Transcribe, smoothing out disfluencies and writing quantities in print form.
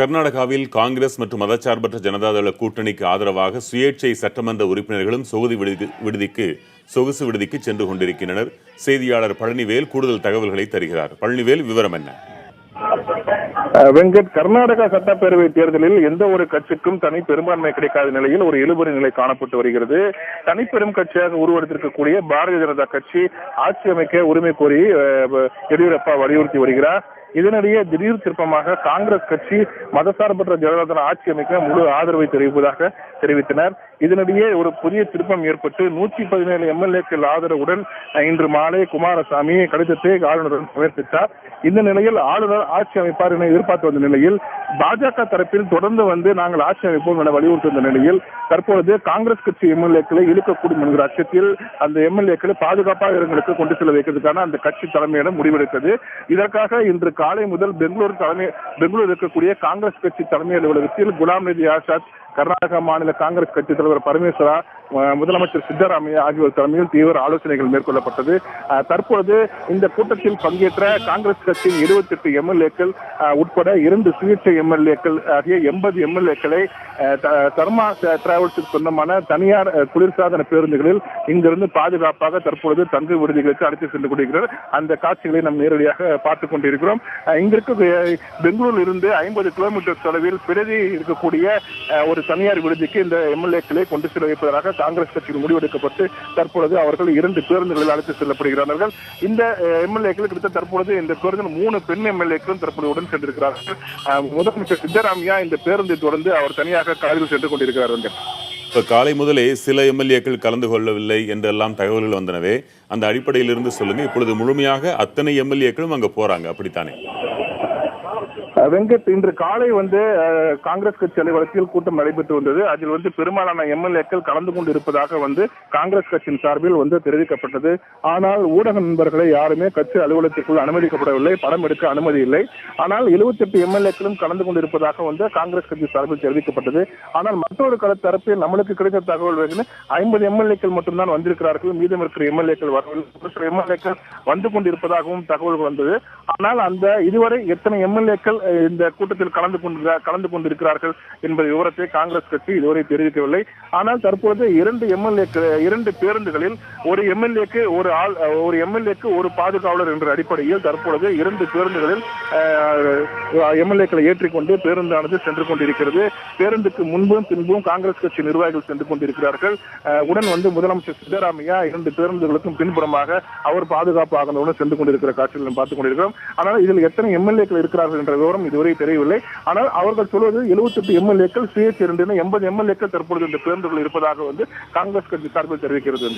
கர்நாடகாவில் காங்கிரஸ் மற்றும் மதச்சார்பற்ற ஜனதாதள கூட்டணிக்கு ஆதரவாக சுயேட்சை சட்டமன்ற உறுப்பினர்களும் சொகுசு விடுதிக்கு சென்று கொண்டிருக்கின்றனர். செய்தியாளர் பழனிவேல் கூடுதல் தகவல்களை தருகிறார். பழனிவேல், விவரம் என்ன? வெங்கட், கர்நாடகா சட்டப்பேரவை தேர்தலில் எந்த ஒரு கட்சிக்கும் தனி பெரும்பான்மை கிடைக்காத நிலையில் ஒரு இழுபறி நிலை காணப்பட்டு வருகிறது. தனிப்பெரும் கட்சியாக உருவெடுத்திருக்கக்கூடிய பாரதிய ஜனதா கட்சி ஆட்சி அமைக்க உரிமை கோரி எடியூரப்பா வலியுறுத்தி வருகிறார். இதனிடையே திடீர் திருப்பமாக காங்கிரஸ் கட்சி மதசார்பற்ற ஜனதாதள ஆட்சி அமைக்க முழு ஆதரவை தெரிவிப்பதாக தெரிவித்தனர். இதனிடையே ஒரு புதிய திருப்பம் ஏற்பட்டு 117 எம்எல்ஏக்கள் ஆதரவுடன் இன்று மாலை குமாரசாமி கடிதத்தை ஆளுநருடன் சமர்ப்பித்தார். இந்த நிலையில் ஆளுநர் ஆட்சி அமைப்பார் என எதிர்பார்த்து வந்த நிலையில் பாஜக தரப்பில் தொடர்ந்து நாங்கள் ஆட்சி அமைப்போம் என வலியுறுத்தி வந்த நிலையில் தற்பொழுது காங்கிரஸ் கட்சி எம்எல்ஏக்களை இழுக்கக்கூடும் என்கிற அச்சத்தில் அந்த எம்எல்ஏக்களை பாதுகாப்பாக இடங்களுக்கு கொண்டு செல்ல வைக்கிறதுக்கான அந்த கட்சி தலைமையிடம் முடிவெடுத்தது. இதற்காக இன்று காலை முதல் பெங்களூர் இருக்கக்கூடிய காங்கிரஸ் கட்சி தலைமை அலுவலகத்தில் குலாம் நபி ஆசாத், கர்நாடகா மாநில காங்கிரஸ் கட்சி தலைவர் பரமேஸ்வரா, முதலமைச்சர் சித்தராமையா ஆகியோர் தலைமையில் தீவிர ஆலோசனைகள் மேற்கொள்ளப்பட்டது. தற்பொழுது இந்த கூட்டத்தில் பங்கேற்ற காங்கிரஸ் கட்சியின் 78 எம்எல்ஏக்கள் உட்பட 2 சுயேட்சை எம்எல்ஏக்கள் ஆகிய 80 எம்எல்ஏக்களை தர்மா டிராவல்ஸுக்கு சொந்தமான தனியார் குளிர்சாதன பேருந்துகளில் இங்கிருந்து பாதுகாப்பாக தற்பொழுது தங்கு விடுதிகளுக்கு அழைத்து சென்று கொண்டிருக்கிறார். அந்த காட்சிகளை நாம் நேரடியாக பார்த்துக் கொண்டிருக்கிறோம். இங்கிருக்க பெங்களூரில் இருந்து 50 கிலோமீட்டர் தொலைவில் பிரதி இருக்கக்கூடிய ஒரு தனியார் விடுதிக்கு இந்த எம்எல்ஏக்களை கொண்டு செல்ல வைப்பதாக காங்கிரஸ் கட்சியில் முடிவெடுக்கப்பட்டு தற்பொழுது அவர்கள் 2 பேருந்துகளில் அழைத்து செல்லப்படுகிறார்கள். இந்த எம்எல்ஏக்கள் கிட்ட தற்பொழுது இந்த பேருந்து 3 பெண் எம்எல்ஏக்களும் தற்போது உடன் சென்றிருக்கிறார்கள். முதலமைச்சர் சித்தராமையா இந்த பேருந்தை தொடர்ந்து அவர் தனியாக காரில் சென்று கொண்டிருக்கிறார்கள். இப்ப காலை முதலே சில எம்எல்ஏக்கள் கலந்து கொள்ளவில்லை என்றெல்லாம் தகவல்கள் வந்தனவே, அந்த அடிப்படையில் இருந்து சொல்லுங்க. இப்பொழுது முழுமையாக அத்தனை எம்எல்ஏக்களும் அங்க போறாங்க, அப்படித்தானே? வெங்கட், இன்று காலை காங்கிரஸ் கட்சி அலுவலகத்தில் கூட்டம் நடைபெற்று வந்தது. அதில் பெரும்பாலான எம்எல்ஏக்கள் கலந்து கொண்டு இருப்பதாக காங்கிரஸ் கட்சியின் சார்பில் தெரிவிக்கப்பட்டது. ஆனால் ஊடக நண்பர்களை யாருமே கட்சி அலுவலகத்திற்குள் அனுமதிக்கப்படவில்லை, படம் எடுக்க அனுமதி இல்லை. ஆனால் 78 எம்எல்ஏக்களும் கலந்து கொண்டு இருப்பதாக காங்கிரஸ் கட்சி சார்பில் தெரிவிக்கப்பட்டது. ஆனால் மற்றொரு தரப்பில் நம்மளுக்கு கிடைத்த தகவல் 50 எம்எல்ஏக்கள் மட்டும்தான் வந்திருக்கிறார்கள், மீதம் இருக்கிற எம்எல்ஏக்கள் வரவில்லை, ஒரு சில எம்எல்ஏக்கள் வந்து கொண்டிருப்பதாகவும் தகவல் வந்தது. ஆனால் இதுவரை எத்தனை எம்எல்ஏக்கள் இந்த கூட்டத்தில் கலந்து கொண்டிருக்கிறார்கள் என்பது விவரத்தை காங்கிரஸ் கட்சி இதுவரை தெரிவிக்கவில்லை. ஆனால் தற்போது 2 பேருந்துகளில் ஒரு எம்எல்ஏக்கு ஒரு பாதுகாவலர் என்ற அடிப்படையில் தற்பொழுது 2 பேருந்துகளில் எம்எல்ஏக்களை ஏற்றிக்கொண்டு பேருந்தானது சென்று கொண்டிருக்கிறது. பேருந்துக்கு முன்பும் பின்பும் காங்கிரஸ் கட்சி நிர்வாகிகள் சென்று கொண்டிருக்கிறார்கள். உடன் முதலமைச்சர் சித்தராமையா 2 பேருந்துகளுக்கும் பின்புறமாக அவர் பாதுகாப்பாக சென்று கொண்டிருக்கிற காட்சிகளை பார்த்துக் கொண்டிருக்கிறோம். ஆனால் இதில் எத்தனை எம்எல்ஏக்கள் இருக்கிறார்கள் என்ற விவரம் இதுவரை தெரியவில்லை. ஆனால் அவர்கள் சொல்வது 78 எம்எல்ஏக்கள் சுயேட்சை 80 எம்எல்ஏக்கள் தற்பொழுது இந்த பேருந்துகள் இருப்பதாக காங்கிரஸ் கட்சி சார்பில் தெரிவிக்கிறது.